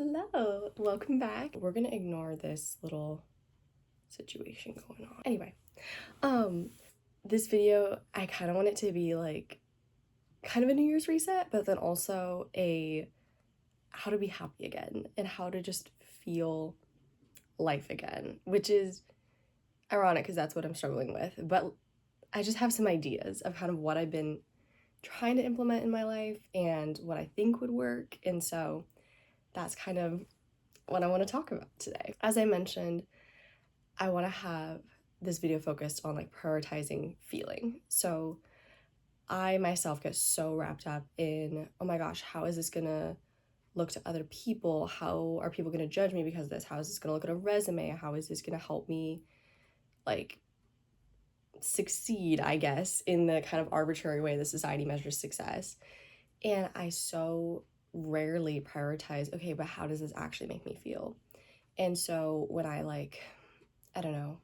Hello, welcome back. We're gonna ignore this little situation going on. Anyway, this video, I kind of want it to be like kind of a New Year's reset, but then also a how to be happy again and how to just feel life again, which is ironic because that's what I'm struggling with. But I just have some ideas of kind of what I've been trying to implement in my life and what I think would work. And so that's kind of what I want to talk about today. As I mentioned, I want to have this video focused on like prioritizing feeling. So I myself get so wrapped up in, oh my gosh, how is this gonna look to other people? How are people gonna judge me because of this? How is this gonna look at a resume? How is this gonna help me like succeed, I guess, in the kind of arbitrary way that society measures success? And I so rarely prioritize, okay, but how does this actually make me feel? And so when I I don't know,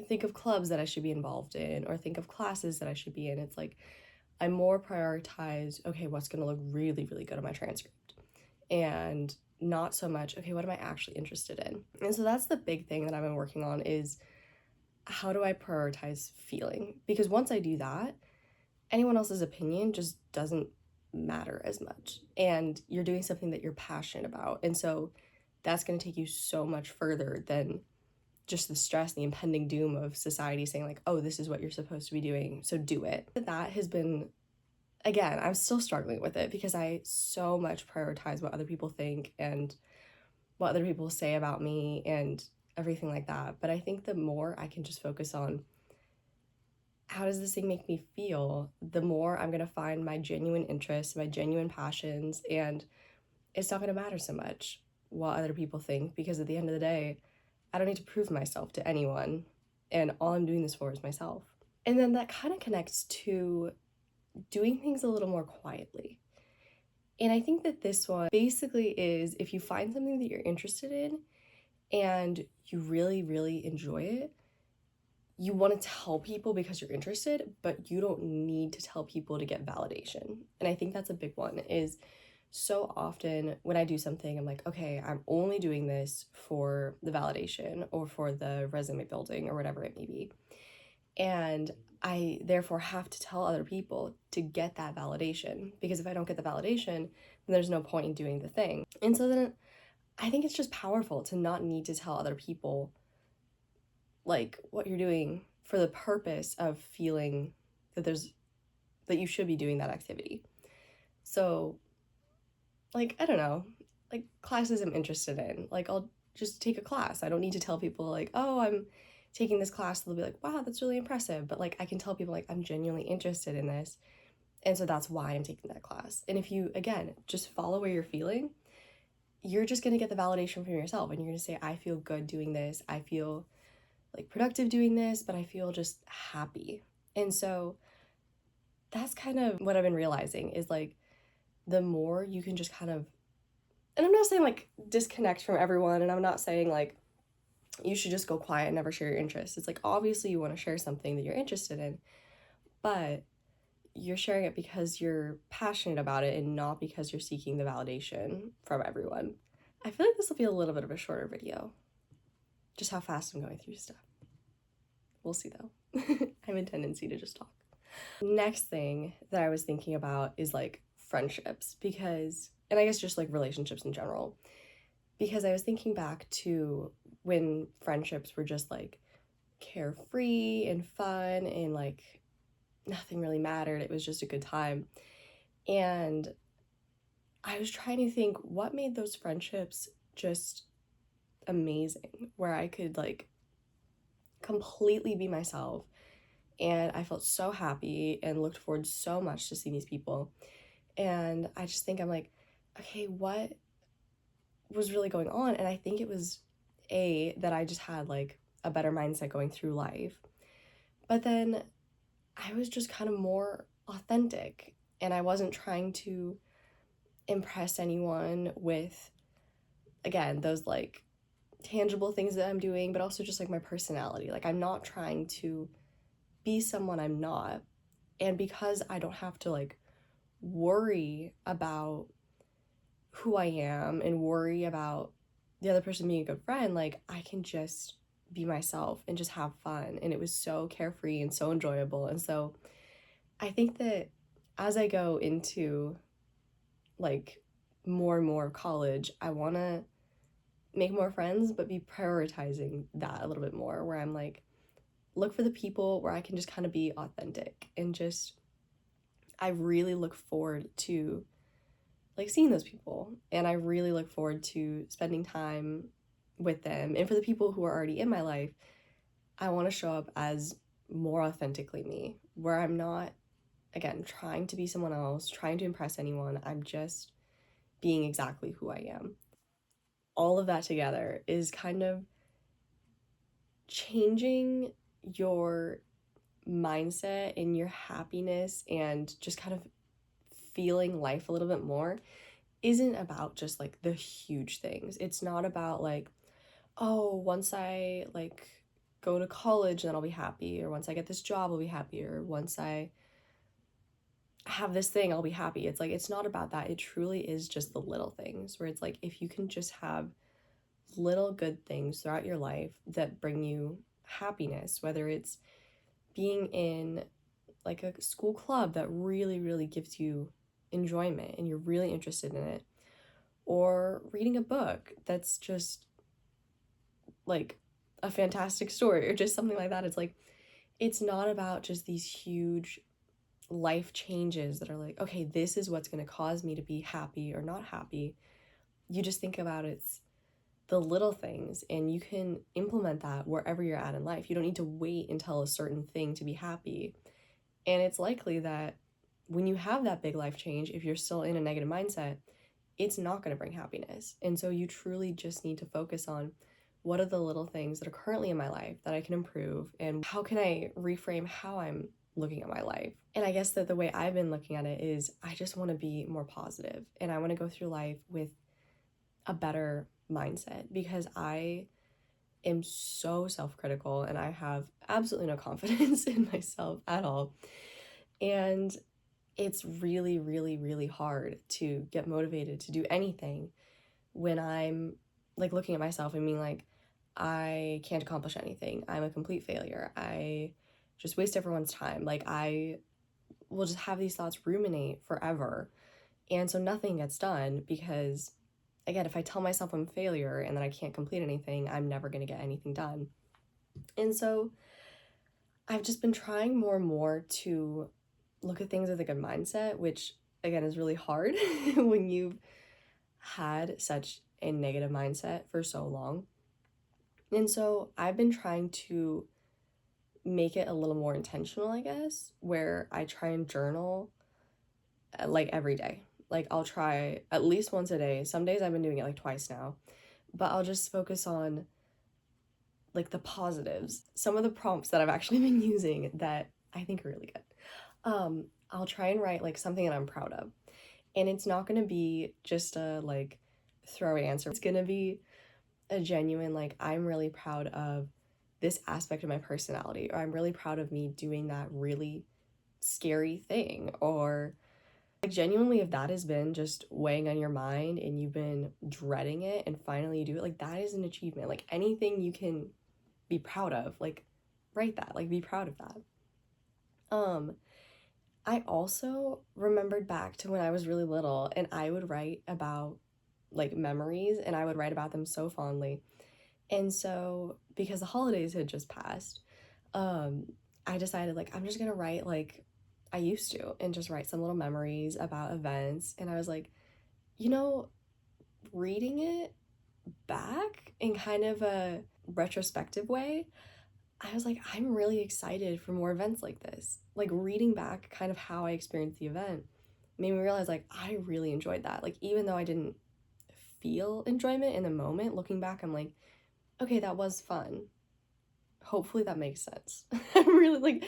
think of clubs that I should be involved in or think of classes that I should be in, it's like I more prioritize, okay, what's gonna look really, really good on my transcript? And not so much, okay, what am I actually interested in? And so that's the big thing that I've been working on is how do I prioritize feeling? Because once I do that, anyone else's opinion just doesn't matter as much. And you're doing something that you're passionate about. And so that's going to take you so much further than just the stress, the impending doom of society saying like, oh, this is what you're supposed to be doing, so do it. That has been, again, I'm still struggling with it because I so much prioritize what other people think and what other people say about me and everything like that. But I think the more I can just focus on how does this thing make me feel, the more I'm going to find my genuine interests, my genuine passions, and it's not going to matter so much what other people think because at the end of the day, I don't need to prove myself to anyone, and all I'm doing this for is myself. And then that kind of connects to doing things a little more quietly. And I think that this one basically is if you find something that you're interested in and you really, really enjoy it, you want to tell people because you're interested, but you don't need to tell people to get validation. And I think that's a big one is so often when I do something, I'm like, okay, I'm only doing this for the validation or for the resume building or whatever it may be. And I therefore have to tell other people to get that validation because if I don't get the validation, then there's no point in doing the thing. And so then I think it's just powerful to not need to tell other people like what you're doing for the purpose of feeling that you should be doing that activity. So like, I don't know, like classes I'm interested in, like I'll just take a class. I don't need to tell people like, oh, I'm taking this class. They'll be like, wow, that's really impressive. But like, I can tell people like, I'm genuinely interested in this. And so that's why I'm taking that class. And if you, again, just follow where you're feeling, you're just going to get the validation from yourself. And you're going to say, I feel good doing this. I feel like productive doing this, but I feel just happy. And so that's kind of what I've been realizing is like, the more you can just kind of, and I'm not saying like disconnect from everyone, and I'm not saying like you should just go quiet and never share your interests. It's like obviously you want to share something that you're interested in, but you're sharing it because you're passionate about it and not because you're seeking the validation from everyone. I feel like this will be a little bit of a shorter video, just how fast I'm going through stuff. We'll see though. I have a tendency to just talk. Next thing that I was thinking about is like friendships because, and I guess just like relationships in general, because I was thinking back to when friendships were just like carefree and fun and like nothing really mattered. It was just a good time. And I was trying to think what made those friendships just amazing, where I could like completely be myself. And I felt so happy and looked forward so much to seeing these people. And I just think I'm like, okay, what was really going on? And I think it was that I just had like a better mindset going through life. But then I was just kind of more authentic and I wasn't trying to impress anyone with, again, those like tangible things that I'm doing, but also just like my personality. Like I'm not trying to be someone I'm not. And because I don't have to like worry about who I am and worry about the other person being a good friend, like I can just be myself and just have fun. And it was so carefree and so enjoyable. And so I think that as I go into like more and more of college, I want to make more friends, but be prioritizing that a little bit more, where I'm like, look for the people where I can just kind of be authentic and just, I really look forward to like seeing those people, and I really look forward to spending time with them. And for the people who are already in my life, I want to show up as more authentically me, where I'm not, again, trying to be someone else, trying to impress anyone. I'm just being exactly who I am. All of that together is kind of changing your mindset and your happiness and just kind of feeling life a little bit more. Isn't about just like the huge things. It's not about like, oh, once I like go to college then I'll be happy, or once I get this job I'll be happy, or once I have this thing I'll be happy. It's like, it's not about that. It truly is just the little things, where it's like, if you can just have little good things throughout your life that bring you happiness, whether it's being in like a school club that really, really gives you enjoyment and you're really interested in it, or reading a book that's just like a fantastic story, or just something like that. It's like, it's not about just these huge life changes that are like, okay, this is what's going to cause me to be happy or not happy. You just think about it's the little things, and you can implement that wherever you're at in life. You don't need to wait until a certain thing to be happy. And it's likely that when you have that big life change, if you're still in a negative mindset, it's not going to bring happiness. And so you truly just need to focus on, what are the little things that are currently in my life that I can improve, and how can I reframe how I'm looking at my life. And I guess that the way I've been looking at it is, I just want to be more positive, and I want to go through life with a better mindset, because I am so self-critical and I have absolutely no confidence in myself at all. And it's really, really, really hard to get motivated to do anything when I'm like looking at myself and being like, I can't accomplish anything. I'm a complete failure. I just waste everyone's time. Like, I will just have these thoughts ruminate forever. And so nothing gets done, because, again, if I tell myself I'm a failure and that I can't complete anything, I'm never going to get anything done. And so I've just been trying more and more to look at things with a good mindset, which, again, is really hard when you've had such a negative mindset for so long. And so I've been trying to make it a little more intentional, I guess, where I try and journal like every day. Like, I'll try at least once a day. Some days I've been doing it like twice now, but I'll just focus on like the positives. Some of the prompts that I've actually been using that I think are really good. I'll try and write like something that I'm proud of. And it's not going to be just a like throwaway answer. It's going to be a genuine, like, I'm really proud of this aspect of my personality, or I'm really proud of me doing that really scary thing, or like, genuinely, if that has been just weighing on your mind and you've been dreading it and finally you do it, like, that is an achievement. Like, anything you can be proud of, like, write that, like, be proud of that. I also remembered back to when I was really little, and I would write about like memories, and I would write about them so fondly. And so, because the holidays had just passed, I decided, like, I'm just gonna write like I used to, and just write some little memories about events. And I was like, you know, reading it back in kind of a retrospective way, I was like, I'm really excited for more events like this. Like, reading back kind of how I experienced the event made me realize, like, I really enjoyed that. Like, even though I didn't feel enjoyment in the moment, looking back, I'm like, okay, that was fun. Hopefully that makes sense. I'm really like,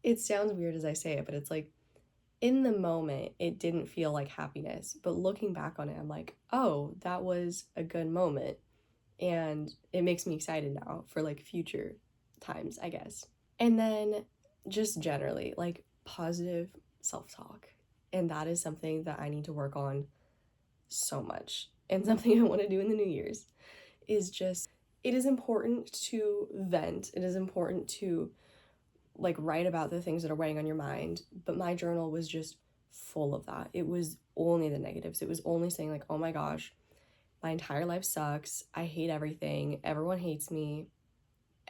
it sounds weird as I say it, but it's like, in the moment, it didn't feel like happiness. But looking back on it, I'm like, oh, that was a good moment. And it makes me excited now for like future times, I guess. And then just generally, like, positive self-talk. And that is something that I need to work on so much, and something I want to do in the New Year's is just, it is important to vent. It is important to like write about the things that are weighing on your mind. But my journal was just full of that. It was only the negatives. It was only saying like, oh my gosh, my entire life sucks. I hate everything. Everyone hates me.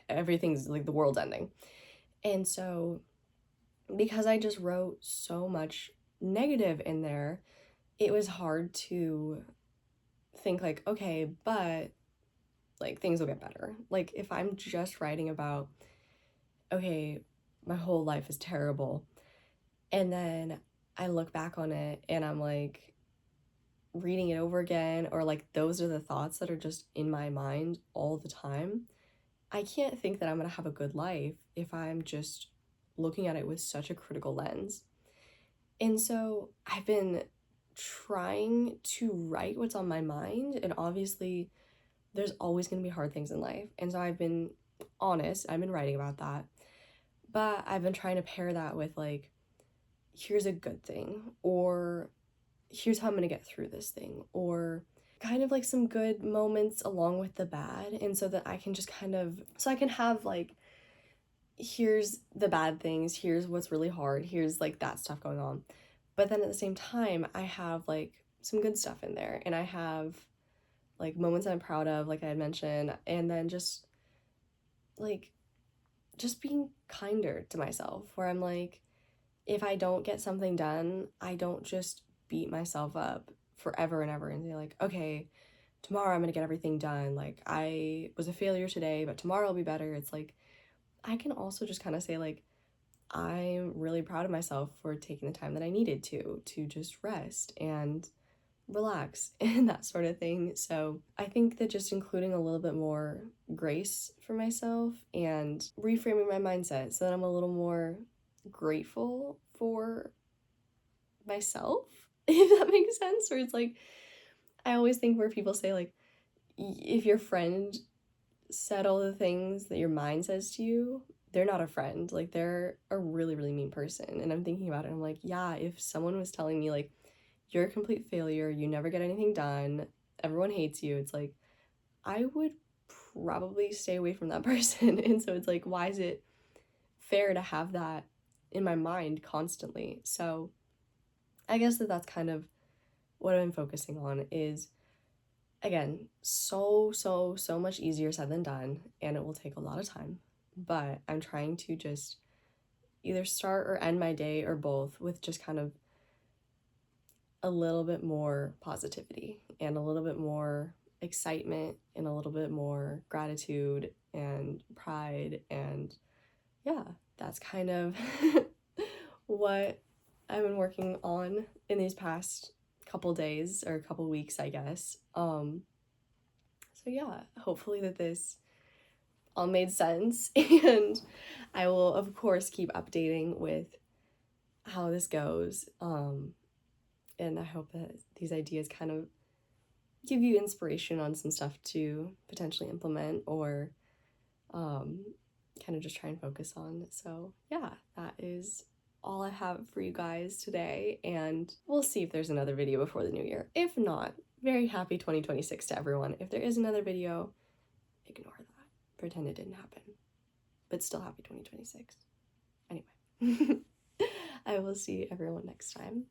Everything's like the world's ending. And so because I just wrote so much negative in there, it was hard to think like, okay, but like things will get better. Like if I'm just writing about, okay, my whole life is terrible, and then I look back on it and I'm like reading it over again, or like those are the thoughts that are just in my mind all the time, I can't think that I'm gonna have a good life if I'm just looking at it with such a critical lens. And so I've been trying to write what's on my mind, and obviously there's always going to be hard things in life. And so I've been honest, I've been writing about that. But I've been trying to pair that with like, here's a good thing, or here's how I'm going to get through this thing, or kind of like some good moments along with the bad. And so that I can just kind of, so I can have like, here's the bad things, here's what's really hard, here's like that stuff going on. But then at the same time, I have like some good stuff in there, and I have like moments I'm proud of, like I had mentioned, and then just like just being kinder to myself, where I'm like, if I don't get something done, I don't just beat myself up forever and ever and say like, okay, tomorrow I'm gonna get everything done. Like I was a failure today, but tomorrow will be better. It's like I can also just kind of say like, I'm really proud of myself for taking the time that I needed to just rest and relax and that sort of thing. So I think that just including a little bit more grace for myself and reframing my mindset so that I'm a little more grateful for myself, if that makes sense. Where it's like, I always think where people say like, if your friend said all the things that your mind says to you, they're not a friend. Like they're a really, really mean person. And I'm thinking about it, I'm like, yeah, if someone was telling me like, you're a complete failure, you never get anything done, everyone hates you, it's like, I would probably stay away from that person. And so it's like, why is it fair to have that in my mind constantly? So I guess that's kind of what I'm focusing on is, again, so much easier said than done, and it will take a lot of time, but I'm trying to just either start or end my day or both with just kind of a little bit more positivity and a little bit more excitement and a little bit more gratitude and pride. And yeah, that's kind of what I've been working on in these past couple days or couple weeks, I guess. So yeah, hopefully that this all made sense, and I will of course keep updating with how this goes. And I hope that these ideas kind of give you inspiration on some stuff to potentially implement or kind of just try and focus on. So yeah, that is all I have for you guys today, and we'll see if there's another video before the new year. If not, very happy 2026 to everyone. If there is another video, ignore that. Pretend it didn't happen. But still happy 2026. Anyway, I will see everyone next time.